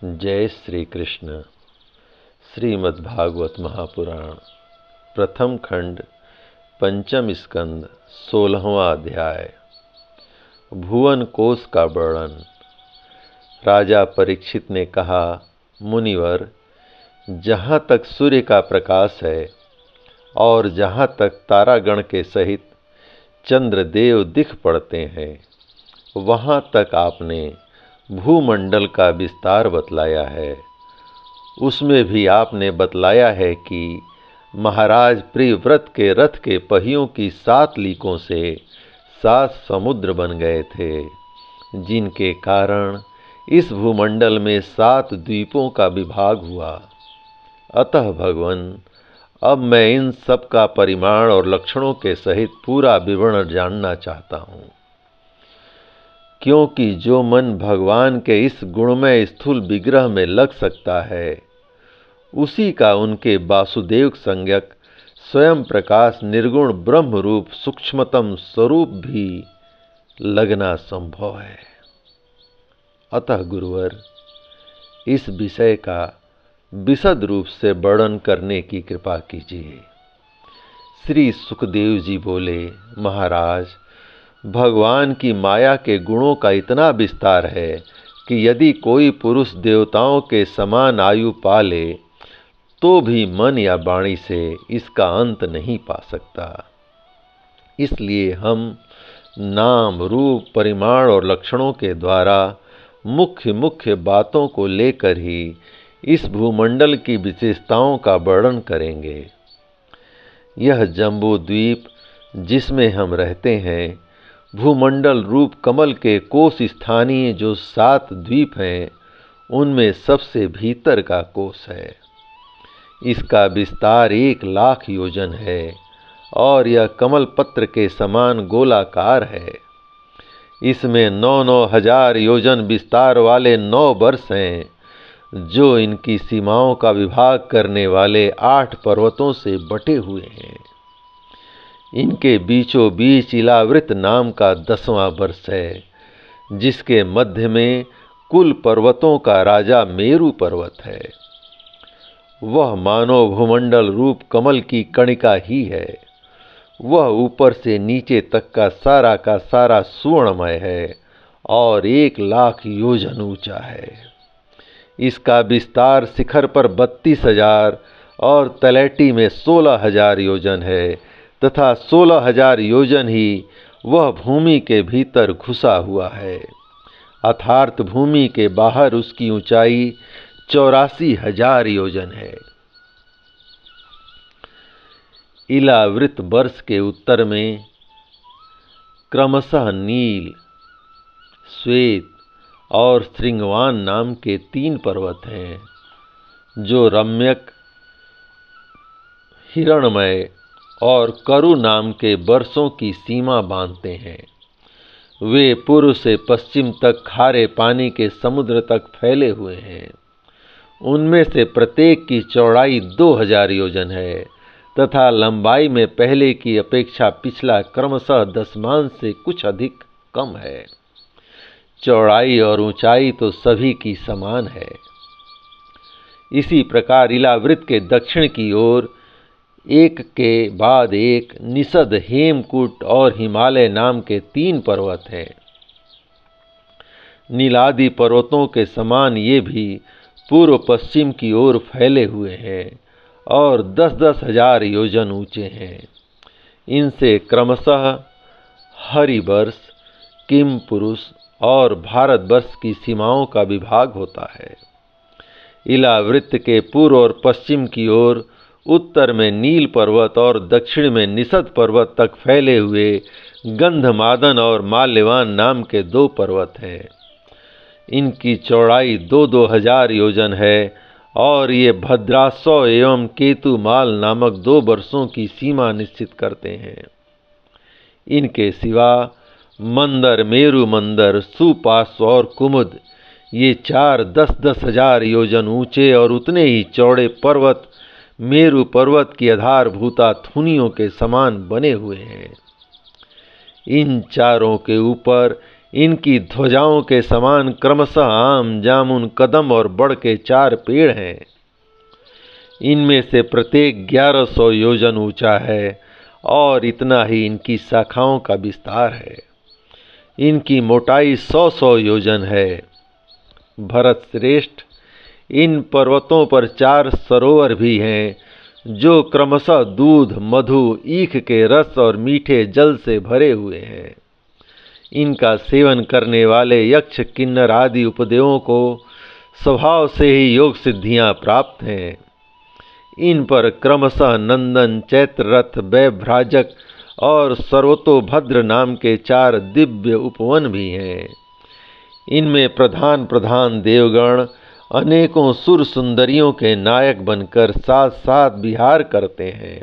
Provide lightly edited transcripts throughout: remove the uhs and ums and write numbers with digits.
जय श्री कृष्ण। श्रीमद्भागवत महापुराण प्रथम खंड पंचम स्कंद 16वां अध्याय। भुवन कोश का वर्णन। राजा परीक्षित ने कहा, मुनिवर, जहाँ तक सूर्य का प्रकाश है और जहाँ तक तारागण के सहित चंद्रदेव दिख पड़ते हैं, वहाँ तक आपने भूमंडल का विस्तार बतलाया है। उसमें भी आपने बतलाया है कि महाराज प्रियव्रत के रथ के पहियों की 7 लीकों से 7 समुद्र बन गए थे, जिनके कारण इस भूमंडल में 7 द्वीपों का विभाग हुआ। अतः भगवान, अब मैं इन सब का परिमाण और लक्षणों के सहित पूरा विवरण जानना चाहता हूँ, क्योंकि जो मन भगवान के इस गुणमय स्थूल विग्रह में लग सकता है, उसी का उनके वासुदेव संज्ञक स्वयं प्रकाश निर्गुण ब्रह्म रूप सूक्ष्मतम स्वरूप भी लगना संभव है। अतः गुरुवर, इस विषय का विशद रूप से वर्णन करने की कृपा कीजिए। श्री सुखदेव जी बोले, महाराज, भगवान की माया के गुणों का इतना विस्तार है कि यदि कोई पुरुष देवताओं के समान आयु पा ले तो भी मन या वाणी से इसका अंत नहीं पा सकता। इसलिए हम नाम, रूप, परिमाण और लक्षणों के द्वारा मुख्य मुख्य बातों को लेकर ही इस भूमंडल की विशेषताओं का वर्णन करेंगे। यह जम्बू द्वीप जिसमें हम रहते हैं, भूमंडल रूप कमल के कोश स्थानीय जो 7 द्वीप हैं, उनमें सबसे भीतर का कोश है। इसका विस्तार 1,00,000 योजन है और यह कमल पत्र के समान गोलाकार है। इसमें 9,9 हजार योजन विस्तार वाले 9 वर्ष हैं, जो इनकी सीमाओं का विभाग करने वाले 8 पर्वतों से बटे हुए हैं। इनके बीचों बीच इलावृत नाम का 10वां वर्ष है, जिसके मध्य में कुल पर्वतों का राजा मेरु पर्वत है। वह मानो भूमंडल रूप कमल की कणिका ही है। वह ऊपर से नीचे तक का सारा सुवर्णमय है और 1,00,000 योजन ऊंचा है। इसका विस्तार शिखर पर 32,000 और तलैटी में 16,000 योजन है तथा 16,000 योजन ही वह भूमि के भीतर घुसा हुआ है, अर्थात भूमि के बाहर उसकी ऊंचाई 84,000 योजन है। इलावृत वर्ष के उत्तर में क्रमशः नील, श्वेत और श्रृंगवान नाम के 3 पर्वत हैं, जो रम्यक, हिरणमय और करु नाम के वर्षों की सीमा बांधते हैं। वे पूर्व से पश्चिम तक खारे पानी के समुद्र तक फैले हुए हैं। उनमें से प्रत्येक की चौड़ाई 2,000 योजन है तथा लंबाई में पहले की अपेक्षा पिछला क्रमशः 10 से कुछ अधिक कम है। चौड़ाई और ऊंचाई तो सभी की समान है। इसी प्रकार इलावृत के दक्षिण की ओर एक के बाद एक निषद, हेमकूट और हिमालय नाम के 3 पर्वत हैं। नीलादि पर्वतों के समान ये भी पूर्व पश्चिम की ओर फैले हुए हैं और 10-10 हजार योजन ऊंचे हैं। इनसे क्रमशः हरिवर्ष, किम पुरुष और भारतवर्ष की सीमाओं का विभाग होता है। इलावृत्त के पूर्व और पश्चिम की ओर उत्तर में नील पर्वत और दक्षिण में निषद पर्वत तक फैले हुए गंधमादन और माल्यवान नाम के 2 पर्वत हैं। इनकी चौड़ाई 2-2 हजार योजन है और ये भद्रासव एवं केतुमाल नामक 2 वर्षों की सीमा निश्चित करते हैं। इनके सिवा मंदर, मेरु मंदर, सुपार्श्व और कुमुद, ये 4 10-10 हजार योजन ऊंचे और उतने ही चौड़े पर्वत मेरु पर्वत की आधारभूता थुनियों के समान बने हुए हैं। इन चारों के ऊपर इनकी ध्वजाओं के समान क्रमशः आम, जामुन, कदम और बड़ के 4 पेड़ हैं। इनमें से प्रत्येक 1100 योजन ऊंचा है और इतना ही इनकी शाखाओं का विस्तार है। इनकी मोटाई 100-100 योजन है। भरत श्रेष्ठ, इन पर्वतों पर 4 सरोवर भी हैं, जो क्रमशः दूध, मधु, ईख के रस और मीठे जल से भरे हुए हैं। इनका सेवन करने वाले यक्ष, किन्नर आदि उपदेवों को स्वभाव से ही योग सिद्धियां प्राप्त हैं। इन पर क्रमशः नंदन, चैत्ररथ, वैभ्राजक और सर्वतोभद्र नाम के 4 दिव्य उपवन भी हैं। इनमें प्रधान प्रधान देवगण अनेकों सुर सुंदरियों के नायक बनकर साथ साथ विहार करते हैं।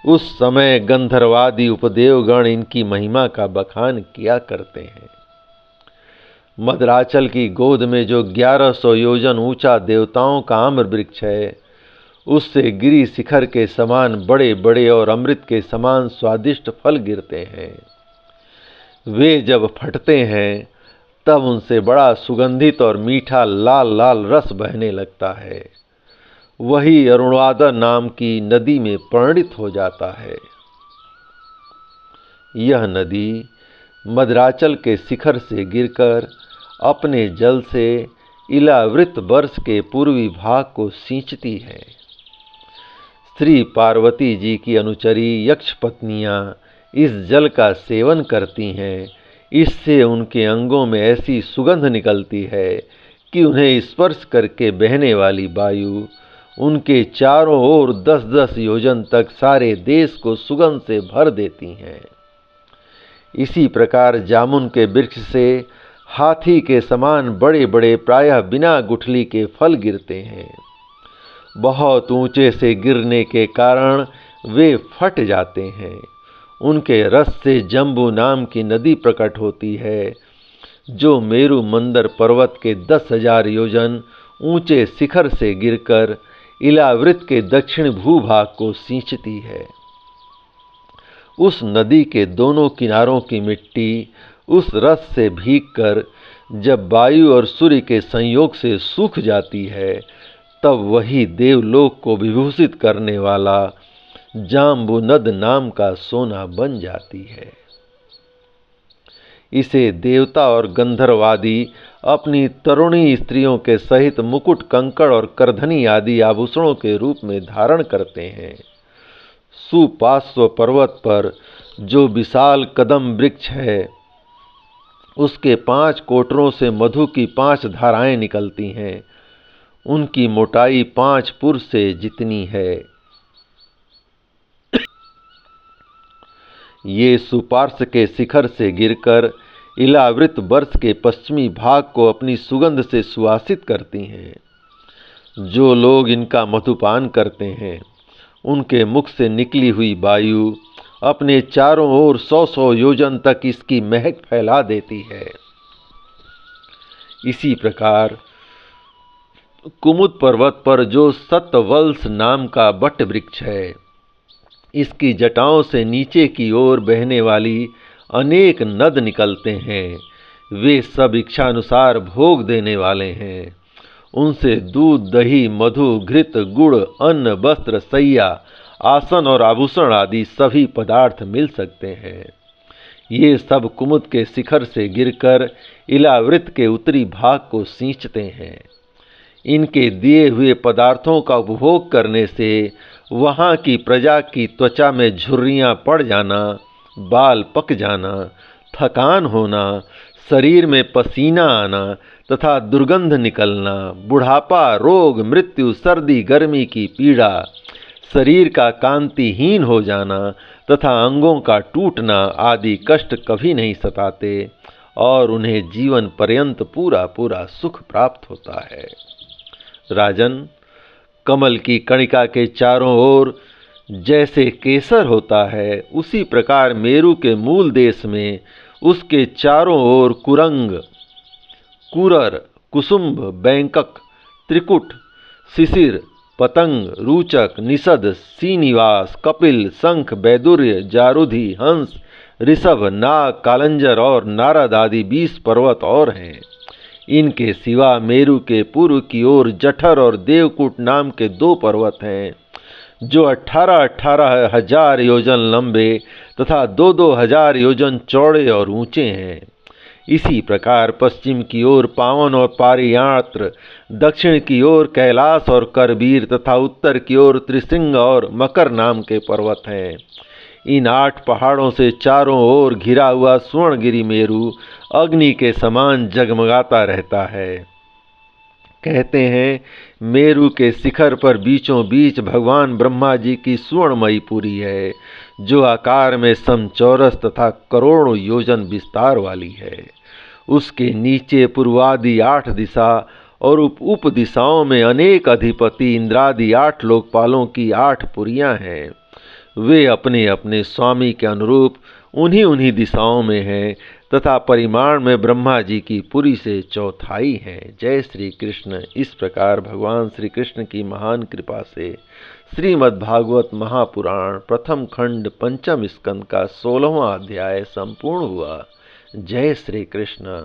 उस समय गंधर्वादि उपदेवगण इनकी महिमा का बखान किया करते हैं। मद्राचल की गोद में जो 1100 योजन ऊंचा देवताओं का आम्र वृक्ष है, उससे गिरी शिखर के समान बड़े बड़े और अमृत के समान स्वादिष्ट फल गिरते हैं। वे जब फटते हैं तब उनसे बड़ा सुगंधित और मीठा लाल लाल रस बहने लगता है। वही अरुणवादर नाम की नदी में परिणित हो जाता है। यह नदी मद्राचल के शिखर से गिरकर अपने जल से इलावृत वर्ष के पूर्वी भाग को सींचती है। श्री पार्वती जी की अनुचरी यक्ष पत्नियां इस जल का सेवन करती हैं। इससे उनके अंगों में ऐसी सुगंध निकलती है कि उन्हें स्पर्श करके बहने वाली वायु उनके चारों ओर 10-10 योजन तक सारे देश को सुगंध से भर देती हैं। इसी प्रकार जामुन के वृक्ष से हाथी के समान बड़े बड़े प्रायः बिना गुठली के फल गिरते हैं। बहुत ऊंचे से गिरने के कारण वे फट जाते हैं। उनके रस से जम्बू नाम की नदी प्रकट होती है, जो मेरु मंदर पर्वत के 10,000 योजन ऊंचे शिखर से गिरकर इलावृत के दक्षिण भूभाग को सींचती है। उस नदी के दोनों किनारों की मिट्टी उस रस से भीगकर जब वायु और सूर्य के संयोग से सूख जाती है, तब वही देवलोक को विभूषित करने वाला जाम्बुनद नाम का सोना बन जाती है। इसे देवता और गंधर्वादि अपनी तरुणी स्त्रियों के सहित मुकुट, कंकड़ और करधनी आदि आभूषणों के रूप में धारण करते हैं। सुपार्श्व पर्वत पर जो विशाल कदम वृक्ष है, उसके 5 कोटरों से मधु की 5 धाराएं निकलती हैं। उनकी मोटाई 5 पुर से जितनी है। ये सुपार्श्व के शिखर से गिरकर इलावृत वर्ष के पश्चिमी भाग को अपनी सुगंध से सुवासित करती हैं। जो लोग इनका मधुपान करते हैं, उनके मुख से निकली हुई वायु अपने चारों ओर 100-100 योजन तक इसकी महक फैला देती है। इसी प्रकार कुमुद पर्वत पर जो सतवल्स नाम का बट वृक्ष है, इसकी जटाओं से नीचे की ओर बहने वाली अनेक नद निकलते हैं। वे सब इच्छानुसार भोग देने वाले हैं। उनसे दूध, दही, मधु, घृत, गुड़, अन्न, वस्त्र, सैया, आसन और आभूषण आदि सभी पदार्थ मिल सकते हैं। ये सब कुमुद के शिखर से गिरकर इलावृत के उत्तरी भाग को सींचते हैं। इनके दिए हुए पदार्थों का उपभोग करने से वहाँ की प्रजा की त्वचा में झुर्रियाँ पड़ जाना, बाल पक जाना, थकान होना, शरीर में पसीना आना तथा दुर्गंध निकलना, बुढ़ापा, रोग, मृत्यु, सर्दी, गर्मी की पीड़ा, शरीर का कांतिहीन हो जाना तथा अंगों का टूटना आदि कष्ट कभी नहीं सताते और उन्हें जीवन पर्यंत पूरा पूरा सुख प्राप्त होता है। राजन, कमल की कणिका के चारों ओर जैसे केसर होता है, उसी प्रकार मेरु के मूल देश में उसके चारों ओर कुरंग, कुरर, कुसुम्भ, बैंकक, त्रिकुट, शिशिर, पतंग, रूचक, निषद, श्रीनिवास, कपिल, शंख, वैदुर्य, जारुधि, हंस, ऋषभ, नाग, कालंजर और नारद आदि 20 पर्वत और हैं। इनके सिवा मेरु के पूर्व की ओर जठर और देवकूट नाम के 2 पर्वत हैं, जो 18,18 हजार योजन लंबे तथा 2-2 हजार योजन चौड़े और ऊंचे हैं। इसी प्रकार पश्चिम की ओर पावन और पारियात्र, दक्षिण की ओर कैलाश और करवीर तथा उत्तर की ओर त्रिसिंग और मकर नाम के पर्वत हैं। इन 8 पहाड़ों से चारों ओर घिरा हुआ स्वर्णगिरि मेरु अग्नि के समान जगमगाता रहता है। कहते हैं, मेरु के शिखर पर बीचों बीच भगवान ब्रह्मा जी की सुवर्णमयी पुरी है, जो आकार में समचौरस तथा करोड़ों योजन विस्तार वाली है। उसके नीचे पूर्वादि 8 दिशा और उप दिशाओं में अनेक अधिपति इंद्रादि 8 लोकपालों की 8 पुरियां हैं। वे अपने अपने स्वामी के अनुरूप उन्हीं दिशाओं में हैं तथा परिमाण में ब्रह्मा जी की पुरी से चौथाई हैं। जय श्री कृष्ण। इस प्रकार भगवान श्री कृष्ण की महान कृपा से श्रीमद् भागवत महापुराण प्रथम खंड पंचम स्कंद का 16वां अध्याय संपूर्ण हुआ। जय श्री कृष्ण।